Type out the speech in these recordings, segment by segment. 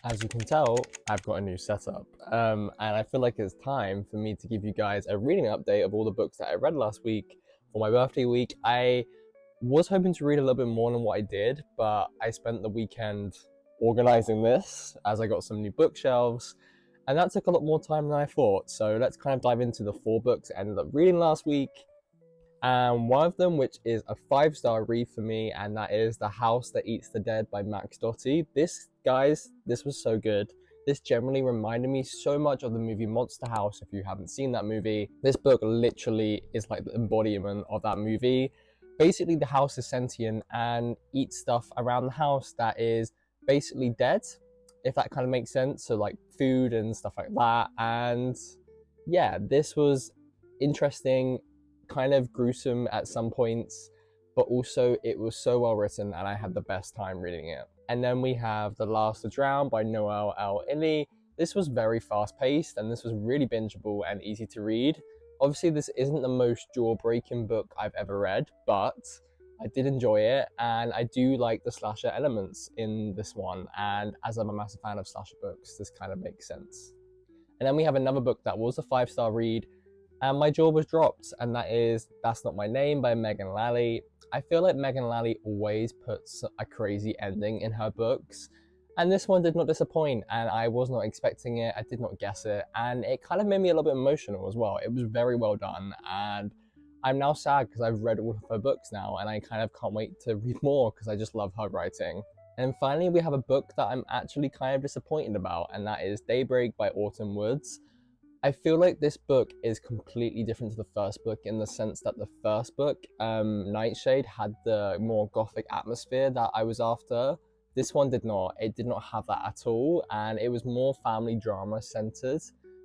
As you can tell, I've got a new setup, and I feel like it's time for me to give you guys a reading update of all the books that I read last week for my birthday week. I was hoping to read a little bit more than what I did, but I spent the weekend organizing this as I got some new bookshelves, and that took a lot more time than I thought. So let's kind of dive into the 4 books I ended up reading last week. And one of them, which is a 5-star read for me, and that is The House That Eats the Dead by Max Doty. This was so good. This generally reminded me so much of the movie Monster House. If you haven't seen that movie, this book literally is like the embodiment of that movie. Basically, the house is sentient and eats stuff around the house that is basically dead, if that kind of makes sense. So like food and stuff like that. And yeah, this was interesting, kind of gruesome at some points, but also it was so well written and I had the best time reading it. And then we have The Last to Drown by Noel El Illy. This was very fast paced and this was really bingeable and easy to read. Obviously this isn't the most jaw-breaking book I've ever read, but I did enjoy it and I do like the slasher elements in this one, and as I'm a massive fan of slasher books, this kind of makes sense. And then we have another book that was a 5-star read and my jaw was dropped, and that is That's Not My Name by Megan Lally. I feel like Megan Lally always puts a crazy ending in her books, and this one did not disappoint, and I was not expecting it, I did not guess it, and it kind of made me a little bit emotional as well. It was very well done, and I'm now sad because I've read all of her books now, and I kind of can't wait to read more because I just love her writing. And finally, we have a book that I'm actually kind of disappointed about, and that is Daybreak by Autumn Woods. I feel like this book is completely different to the first book in the sense that the first book, Nightshade, had the more gothic atmosphere that I was after. This one did not. It did not have that at all, and it was more family drama centered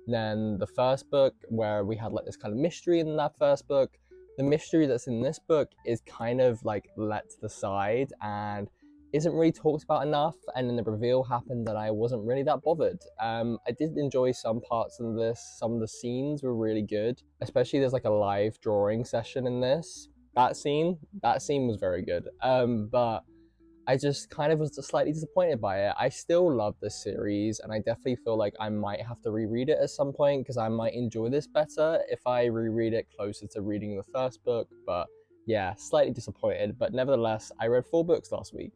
than the first book, where we had like this kind of mystery in that first book. The mystery that's in this book is kind of like let to the side and isn't really talked about enough, and then the reveal happened that I wasn't really that bothered. I did enjoy some parts of this. Some of the scenes were really good, especially there's like a live drawing session in this. That scene was very good. But I just kind of was just slightly disappointed by it. I still love this series, and I definitely feel like I might have to reread it at some point because I might enjoy this better if I reread it closer to reading the first book. But yeah, slightly disappointed, but nevertheless, I read 4 books last week.